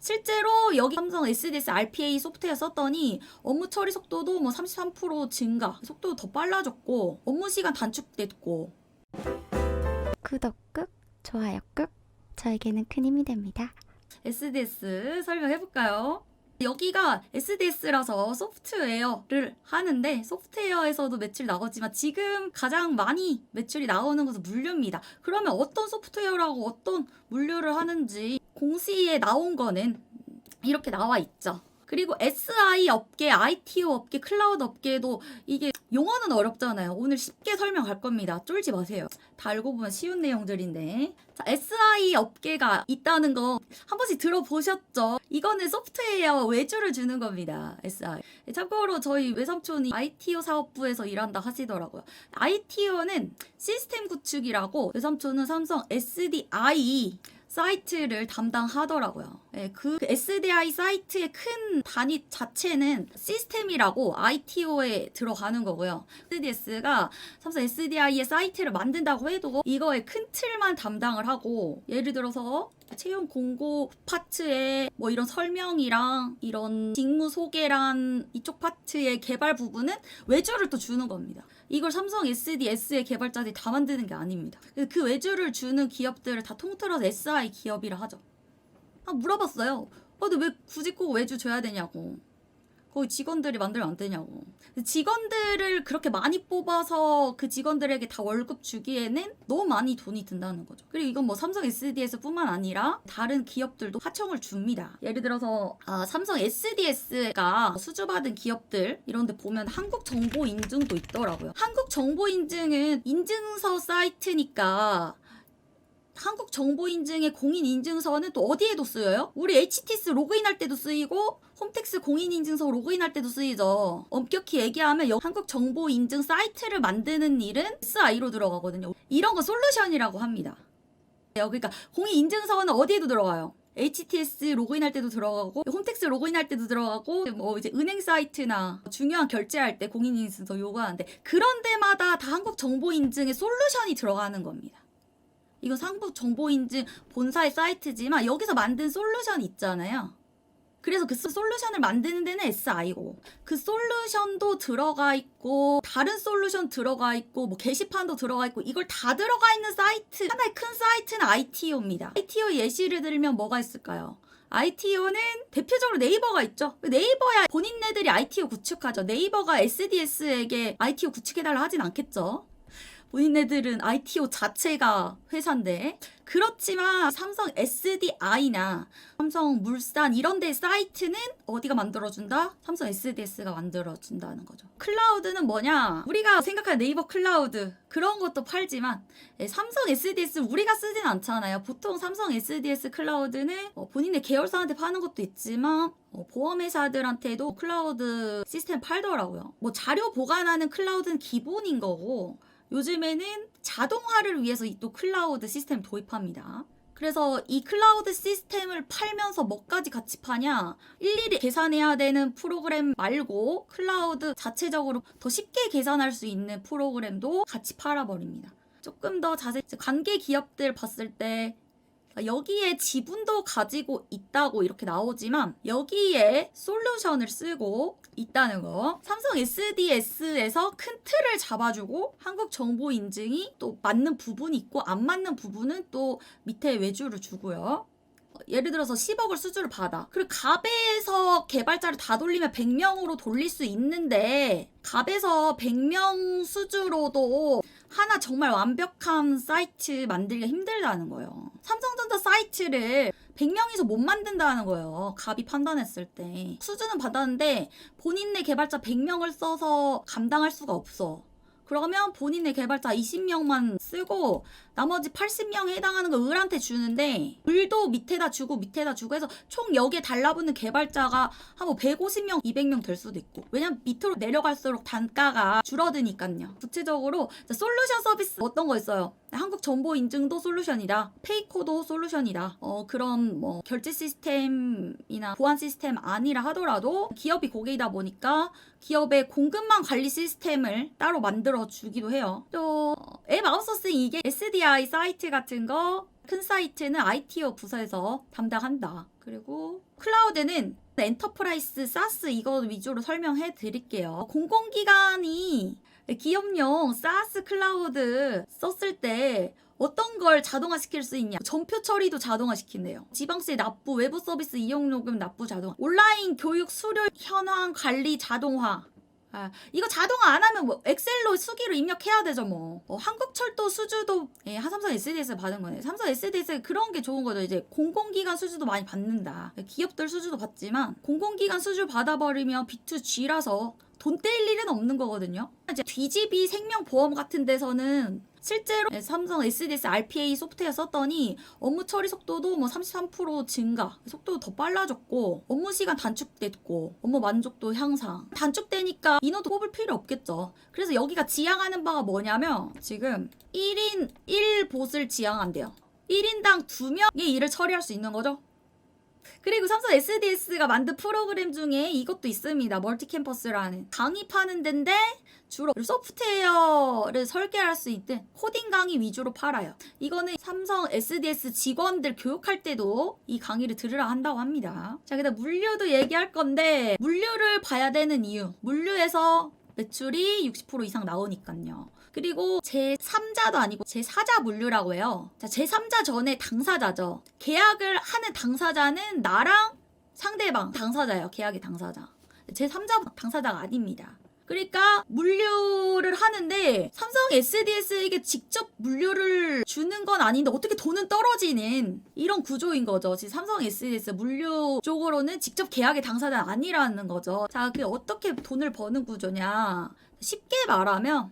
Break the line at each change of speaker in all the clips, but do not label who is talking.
실제로 여기 삼성 SDS RPA 소프트웨어 썼더니 업무 처리 속도도 뭐 33% 증가, 속도도 더 빨라졌고 업무 시간 단축됐고.
구독 꾹, 좋아요 꾹, 저에게는 큰 힘이 됩니다.
SDS 설명해볼까요? 여기가 SDS라서 소프트웨어를 하는데 소프트웨어에서도 매출 나오지만 지금 가장 많이 매출이 나오는 것은 물류입니다. 그러면 어떤 소프트웨어라고 어떤 물류를 하는지 공시에 나온 거는 이렇게 나와 있죠. 그리고 SI 업계, ITO 업계, 클라우드 업계도 이게 용어는 어렵잖아요. 오늘 쉽게 설명할 겁니다. 쫄지 마세요. 다 알고 보면 쉬운 내용들인데. 자, SI 업계가 있다는 거 한 번씩 들어보셨죠? 이거는 소프트웨어 외주를 주는 겁니다. SI. 참고로 저희 외삼촌이 ITO 사업부에서 일한다 하시더라고요. ITO는 시스템 구축이라고 외삼촌은 삼성 SDI 사이트를 담당하더라고요. 네, 그 SDI 사이트의 큰 단위 자체는 시스템이라고 ITO에 들어가는 거고요. SDS가 삼성 SDI의 사이트를 만든다고 해도 이거의 큰 틀만 담당을 하고, 예를 들어서 채용 공고 파트에 뭐 이런 설명이랑 이런 직무 소개란 이쪽 파트의 개발 부분은 외주를 또 주는 겁니다. 이걸 삼성 SDS의 개발자들이 다 만드는 게 아닙니다. 그 외주를 주는 기업들을 다 통틀어서 SI 기업이라 하죠. 물어봤어요. 근데 왜 굳이 꼭 외주 줘야 되냐고. 거기 직원들이 만들면 안 되냐고. 직원들을 그렇게 많이 뽑아서 그 직원들에게 다 월급 주기에는 너무 많이 돈이 든다는 거죠. 그리고 이건 뭐 삼성 SDS 뿐만 아니라 다른 기업들도 하청을 줍니다. 예를 들어서 삼성 SDS가 수주받은 기업들 이런 데 보면 한국정보인증도 있더라고요. 한국정보인증은 인증서 사이트니까 한국정보인증의 공인인증서는 또 어디에도 쓰여요? 우리 HTS 로그인할 때도 쓰이고 홈택스 공인인증서 로그인할 때도 쓰이죠. 엄격히 얘기하면 한국정보인증 사이트를 만드는 일은 SI로 들어가거든요. 이런 거 솔루션이라고 합니다. 그러니까 공인인증서는 어디에도 들어가요. HTS 로그인할 때도 들어가고 홈택스 로그인할 때도 들어가고 뭐 이제 은행 사이트나 중요한 결제할 때 공인인증서 요구하는데 그런 데마다 다 한국정보인증의 솔루션이 들어가는 겁니다. 이건 한국정보인증 본사의 사이트지만 여기서 만든 솔루션 있잖아요. 그래서 그 솔루션을 만드는 데는 SI고 그 솔루션도 들어가 있고 다른 솔루션 들어가 있고 뭐 게시판도 들어가 있고 이걸 다 들어가 있는 사이트, 하나의 큰 사이트는 ITO입니다. ITO 예시를 들면 뭐가 있을까요? ITO는 대표적으로 네이버가 있죠. 네이버야 본인네들이 ITO 구축하죠. 네이버가 SDS에게 ITO 구축해달라 하진 않겠죠. 본인네들은 ITO 자체가 회사인데. 그렇지만 삼성 SDI나 삼성 물산 이런 데 사이트는 어디가 만들어준다? 삼성 SDS가 만들어준다는 거죠. 클라우드는 뭐냐? 우리가 생각하는 네이버 클라우드 그런 것도 팔지만 삼성 SDS 우리가 쓰진 않잖아요. 보통 삼성 SDS 클라우드는 본인의 계열사한테 파는 것도 있지만 보험회사들한테도 클라우드 시스템 팔더라고요. 뭐 자료 보관하는 클라우드는 기본인 거고 요즘에는 자동화를 위해서 또 클라우드 시스템 도입합니다. 그래서 이 클라우드 시스템을 팔면서 뭐까지 같이 파냐? 일일이 계산해야 되는 프로그램 말고 클라우드 자체적으로 더 쉽게 계산할 수 있는 프로그램도 같이 팔아버립니다. 조금 더 자세히 관계 기업들 봤을 때 여기에 지분도 가지고 있다고 이렇게 나오지만 여기에 솔루션을 쓰고 있다는 거. 삼성 SDS에서 큰 틀을 잡아주고 한국정보인증이 또 맞는 부분이 있고 안 맞는 부분은 또 밑에 외주를 주고요. 예를 들어서 10억을 수주를 받아. 그리고 갑에서 개발자를 다 돌리면 100명으로 돌릴 수 있는데 갑에서 100명 수주로도 하나 정말 완벽한 사이트 만들기가 힘들다는 거예요. 삼성전자 사이트를 100명이서 못 만든다는 거예요. 갑이 판단했을 때. 수주는 받았는데 본인네 개발자 100명을 써서 감당할 수가 없어. 그러면 본인의 개발자 20명만 쓰고 나머지 80명에 해당하는 거 을한테 주는데 을도 밑에다 주고 해서 총 여기에 달라붙는 개발자가 한 뭐 150명, 200명 될 수도 있고. 왜냐면 밑으로 내려갈수록 단가가 줄어드니까요. 구체적으로 솔루션 서비스 어떤 거 있어요? 한국정보인증도 솔루션이다. 페이코도 솔루션이다. 그런 뭐 결제 시스템이나 보안 시스템 아니라 하더라도 기업이 고객이다 보니까 기업의 공급망 관리 시스템을 따로 만들어 주기도 해요. 또 앱 아웃소싱 이게 SDI 사이트 같은 거 큰 사이트는 ITO 부서에서 담당한다. 그리고 클라우드는 엔터프라이즈 사스 이거 위주로 설명해 드릴게요. 공공기관이 기업용 사스 클라우드 썼을 때 어떤 걸 자동화시킬 수 있냐? 전표 처리도 자동화시킨대요. 지방세 납부, 외부 서비스 이용 요금 납부 자동화, 온라인 교육 수료 현황 관리 자동화. 이거 자동화 안 하면 뭐 엑셀로 수기로 입력해야 되죠 뭐. 한국철도 수주도 삼성 SDS 받은 거네. 삼성 SDS 그런 게 좋은 거죠. 이제 공공기관 수주도 많이 받는다. 기업들 수주도 받지만 공공기관 수주 받아버리면 B2G라서 돈 떼일 일은 없는 거거든요. 이제 뒤집이 생명보험 같은 데서는 실제로 삼성 SDS RPA 소프트웨어 썼더니 업무 처리 속도도 뭐 33% 증가, 속도도 더 빨라졌고 업무 시간 단축됐고 업무 만족도 향상. 단축되니까 인원도 뽑을 필요 없겠죠. 그래서 여기가 지향하는 바가 뭐냐면 지금 1인 1봇을 지향한대요. 1인당 2명의 일을 처리할 수 있는 거죠. 그리고 삼성 SDS가 만든 프로그램 중에 이것도 있습니다. 멀티캠퍼스라는 강의파는 데인데 주로 소프트웨어를 설계할 수 있는 코딩 강의 위주로 팔아요. 이거는 삼성 SDS 직원들 교육할 때도 이 강의를 들으라 한다고 합니다. 자, 그다음 물류도 얘기할 건데 물류를 봐야 되는 이유. 물류에서 매출이 60% 이상 나오니까요. 그리고 제3자도 아니고 제4자 물류라고 해요. 자, 제3자 전에 당사자죠. 계약을 하는 당사자는 나랑 상대방 당사자예요. 계약의 당사자. 제3자 당사자가 아닙니다. 그러니까 물류를 하는데 삼성 SDS에게 직접 물류를 주는 건 아닌데 어떻게 돈은 떨어지는 이런 구조인 거죠. 지금 삼성 SDS 물류 쪽으로는 직접 계약의 당사자는 아니라는 거죠. 자, 그게 어떻게 돈을 버는 구조냐. 쉽게 말하면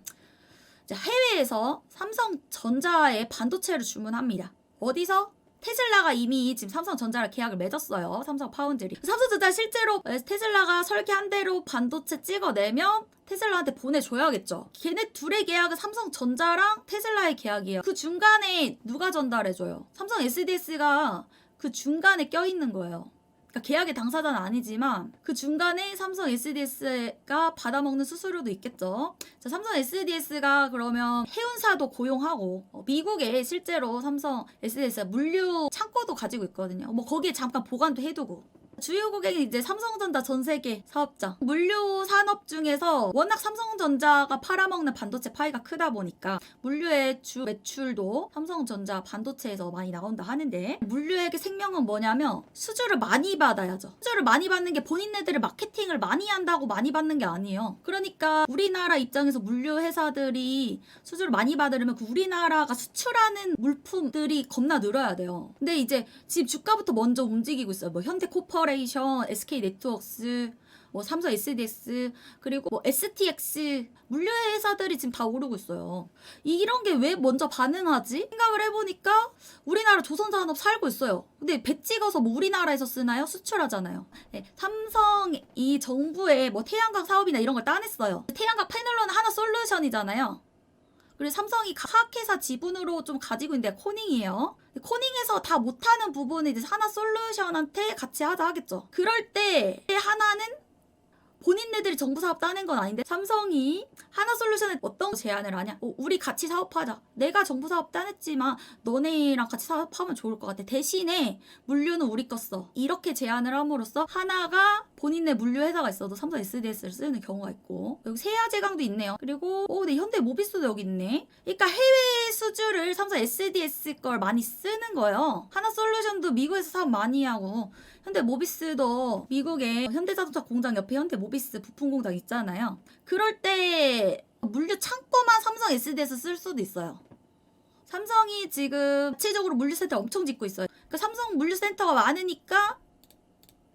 해외에서 삼성전자에 반도체를 주문합니다. 어디서? 테슬라가 이미 지금 삼성전자랑 계약을 맺었어요. 삼성 파운드리. 삼성전자 실제로 테슬라가 설계한 대로 반도체 찍어내면 테슬라한테 보내줘야겠죠. 걔네 둘의 계약은 삼성전자랑 테슬라의 계약이에요. 그 중간에 누가 전달해줘요? 삼성 SDS가 그 중간에 껴있는 거예요. 그러니까 계약의 당사자는 아니지만 그 중간에 삼성 SDS가 받아먹는 수수료도 있겠죠. 자, 삼성 SDS가 그러면 해운사도 고용하고 미국에 실제로 삼성 SDS가 물류 창고도 가지고 있거든요. 뭐 거기에 잠깐 보관도 해두고. 주요 고객이 이제 삼성전자 전 세계 사업자. 물류 산업 중에서 워낙 삼성전자가 팔아먹는 반도체 파이가 크다 보니까 물류의 주 매출도 삼성전자 반도체에서 많이 나온다 하는데 물류에게 생명은 뭐냐면 수주를 많이 받아야죠. 수주를 많이 받는 게 본인네들의 마케팅을 많이 한다고 많이 받는 게 아니에요. 그러니까 우리나라 입장에서 물류 회사들이 수주를 많이 받으려면 그 우리나라가 수출하는 물품들이 겁나 늘어야 돼요. 근데 이제 지금 주가부터 먼저 움직이고 있어요. 뭐 현대코퍼레이션, SK네트워크스, 뭐 삼성 SDS, 그리고 뭐 STX 물류 회사들이 지금 다 오르고 있어요. 이런 게 왜 먼저 반응하지? 생각을 해보니까 우리나라 조선산업 살고 있어요. 근데 배 찍어서 뭐 우리나라에서 쓰나요? 수출하잖아요. 네, 삼성이 정부에 뭐 태양광 사업이나 이런 걸 따냈어요. 태양광 패널로는 하나 솔루션이잖아요. 그리고 삼성이 화학회사 지분으로 좀 가지고 있는데 코닝이에요. 코닝에서 다 못하는 부분을 이제 하나 솔루션한테 같이 하자 하겠죠. 그럴 때 하나는 본인네들이 정부 사업 따낸 건 아닌데 삼성이 하나솔루션에 어떤 제안을 하냐? 우리 같이 사업하자. 내가 정부 사업 따냈지만 너네랑 같이 사업하면 좋을 것 같아. 대신에 물류는 우리 거 써. 이렇게 제안을 함으로써 하나가 본인네 물류 회사가 있어도 삼성 SDS를 쓰는 경우가 있고 여기 세아제강도 있네요. 그리고 네, 현대모비스도 여기 있네. 그러니까 해외 수주를 삼성 SDS 걸 많이 쓰는 거예요. 하나솔루션도 미국에서 사업 많이 하고 현대모비스도 미국에 현대자동차 공장 옆에 현대모비스 부품 공장 있잖아요. 그럴 때 물류 창고만 삼성 SD에서 쓸 수도 있어요. 삼성이 지금 자체적으로 물류센터 엄청 짓고 있어요. 그러니까 삼성 물류센터가 많으니까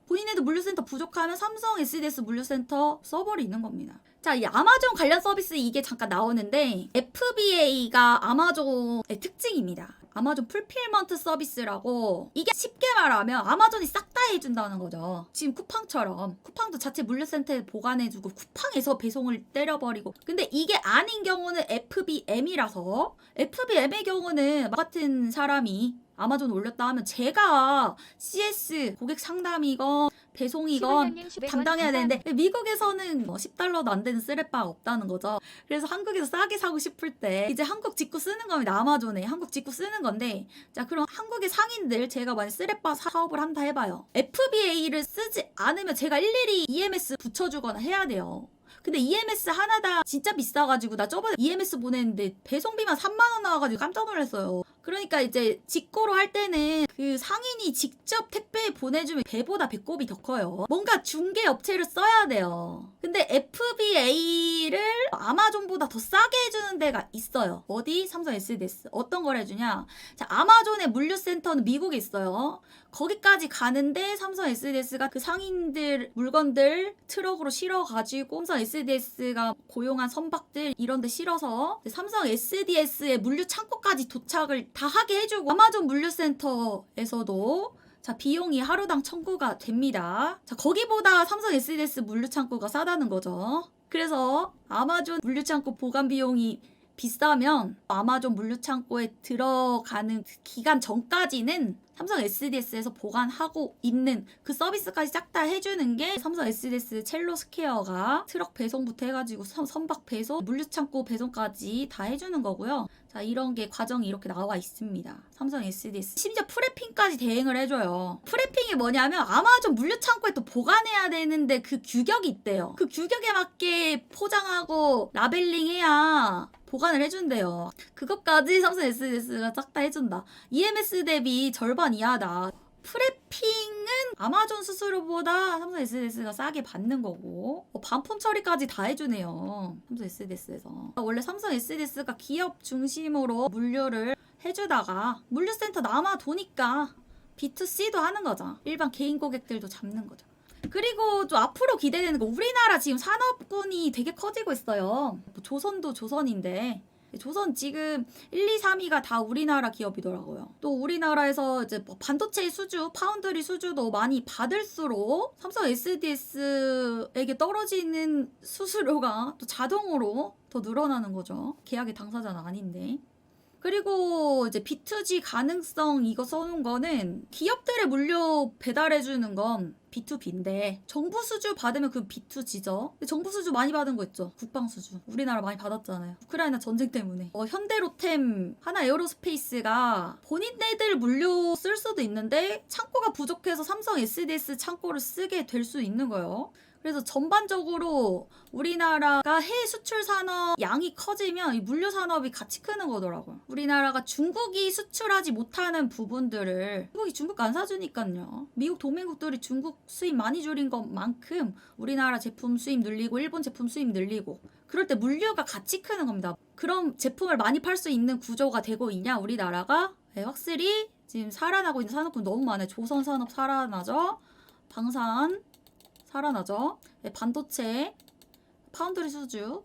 본인네도 물류센터 부족하면 삼성 SDS 물류센터 써버리는 겁니다. 자, 이 아마존 관련 서비스 이게 잠깐 나오는데 FBA가 아마존의 특징입니다. 아마존 풀필먼트 서비스라고 이게 쉽게 말하면 아마존이 싹 다 해준다는 거죠. 지금 쿠팡처럼 쿠팡도 자체 물류센터에 보관해주고 쿠팡에서 배송을 때려버리고 근데 이게 아닌 경우는 FBM이라서 FBM의 경우는 나 같은 사람이 아마존 올렸다 하면 제가 CS 고객 상담이건 배송이건 담당해야 되는데 미국에서는 뭐 $10도 안 되는 쓰레빠가 없다는 거죠. 그래서 한국에서 싸게 사고 싶을 때 이제 한국 직구 쓰는 겁니다. 아마존에 한국 직구 쓰는 건데, 자 그럼 한국의 상인들, 제가 만약 쓰레빠 사업을 한다 해봐요. FBA를 쓰지 않으면 제가 일일이 EMS 붙여주거나 해야 돼요. 근데 EMS 하나다 진짜 비싸가지고 나 저번에 EMS 보냈는데 배송비만 3만 원 나와가지고 깜짝 놀랐어요. 그러니까 이제 직구로 할 때는 그 상인이 직접 택배 보내주면 배보다 배꼽이 더 커요. 뭔가 중개 업체를 써야 돼요. 근데 FBA를 아마존보다 더 싸게 해주는 데가 있어요. 어디? 삼성 SDS. 어떤 걸 해주냐? 자, 아마존의 물류센터는 미국에 있어요. 거기까지 가는데 삼성 SDS가 그 상인들 물건들 트럭으로 실어가지고 삼성 SDS가 고용한 선박들 이런 데 실어서 삼성 SDS의 물류 창고까지 도착을 다 하게 해주고, 아마존 물류센터에서도 자 비용이 하루당 청구가 됩니다. 자 거기보다 삼성 SDS 물류 창고가 싸다는 거죠. 그래서 아마존 물류 창고 보관 비용이 비싸면 아마존 물류창고에 들어가는 기간 전까지는 삼성 SDS에서 보관하고 있는 그 서비스까지 싹 다 해주는 게 삼성 SDS 첼로스퀘어가 트럭 배송부터 해가지고 선박 배송, 물류창고 배송까지 다 해주는 거고요. 자 이런 게 과정이 이렇게 나와 있습니다. 삼성 SDS 심지어 프레핑까지 대행을 해줘요. 프레핑이 뭐냐면 아마존 물류창고에 또 보관해야 되는데 그 규격이 있대요. 그 규격에 맞게 포장하고 라벨링해야 보관을 해준대요. 그것까지 삼성 SDS가 싹 다 해준다. EMS 대비 절반 이하다. 프레핑은 아마존 수수료보다 삼성 SDS가 싸게 받는 거고, 반품 처리까지 다 해주네요. 삼성 SDS에서. 원래 삼성 SDS가 기업 중심으로 물류를 해주다가 물류센터 남아 도니까 B2C도 하는 거죠. 일반 개인 고객들도 잡는 거죠. 그리고 또 앞으로 기대되는 거, 우리나라 지금 산업군이 되게 커지고 있어요. 조선도 조선인데 조선 지금 1, 2, 3위가 다 우리나라 기업이더라고요. 또 우리나라에서 이제 뭐 반도체 수주, 파운드리 수주도 많이 받을수록 삼성 SDS에게 떨어지는 수수료가 또 자동으로 더 늘어나는 거죠. 계약의 당사자는 아닌데. 그리고 이제 B2G 가능성 이거 써놓은 거는 기업들의 물류 배달해주는 건 B2B인데 정부 수주 받으면 그 B2G죠. 정부 수주 많이 받은 거 있죠. 국방 수주. 우리나라 많이 받았잖아요. 우크라이나 전쟁 때문에. 현대로템, 하나 에어로스페이스가 본인네들 물류 쓸 수도 있는데 창고가 부족해서 삼성 SDS 창고를 쓰게 될 수 있는 거예요. 그래서 전반적으로 우리나라가 해외 수출 산업 양이 커지면 이 물류 산업이 같이 크는 거더라고요. 우리나라가 중국이 수출하지 못하는 부분들을 중국이 중국 안 사주니까요. 미국 동맹국들이 중국 수입 많이 줄인 것만큼 우리나라 제품 수입 늘리고 일본 제품 수입 늘리고, 그럴 때 물류가 같이 크는 겁니다. 그럼 제품을 많이 팔 수 있는 구조가 되고 있냐 우리나라가? 네, 확실히 지금 살아나고 있는 산업군 너무 많아요. 조선 산업 살아나죠. 방산 살아나죠. 네, 반도체, 파운드리 수주,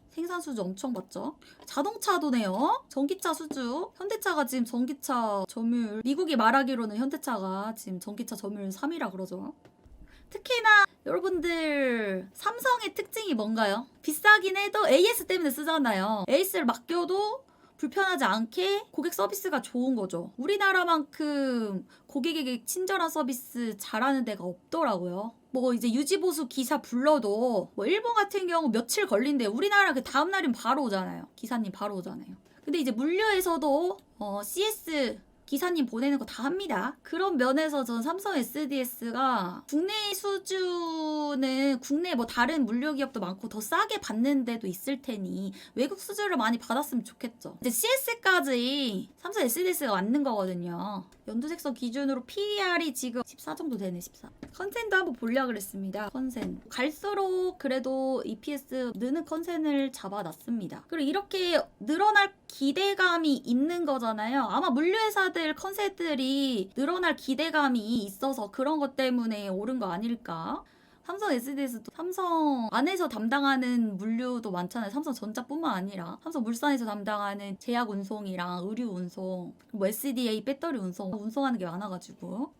생산 수주 엄청 받죠. 자동차도네요. 전기차 수주. 현대차가 지금 전기차 점유율, 미국이 말하기로는 현대차가 지금 전기차 점유율 3위라 그러죠. 특히나 여러분들 삼성의 특징이 뭔가요? 비싸긴 해도 AS 때문에 쓰잖아요. AS를 맡겨도 불편하지 않게 고객 서비스가 좋은 거죠. 우리나라만큼 고객에게 친절한 서비스 잘하는 데가 없더라고요. 뭐 이제 유지보수 기사 불러도 뭐 일본 같은 경우 며칠 걸린대. 우리나라 그 다음날이면 바로 오잖아요. 기사님 바로 오잖아요. 근데 이제 물류에서도 CS 기사님 보내는 거 다 합니다. 그런 면에서 전 삼성 SDS가 국내 수주는 국내 뭐 다른 물류 기업도 많고 더 싸게 받는 데도 있을 테니 외국 수주를 많이 받았으면 좋겠죠. 이제 CS까지 삼성 SDS가 맞는 거거든요. 연두색소 기준으로 PER이 지금 14 정도 되네. 14. 컨센도 한번 보려고 그랬습니다. 컨센. 갈수록 그래도 EPS 느는 컨센을 잡아놨습니다. 그리고 이렇게 늘어날 기대감이 있는 거잖아요. 아마 물류회사들 컨셉들이 늘어날 기대감이 있어서 그런 것 때문에 오른 거 아닐까? 삼성 SDS도 삼성 안에서 담당하는 물류도 많잖아요. 삼성전자뿐만 아니라 삼성물산에서 담당하는 제약 운송이랑 의류 운송, 뭐 SDA 배터리 운송하는 게 많아가지고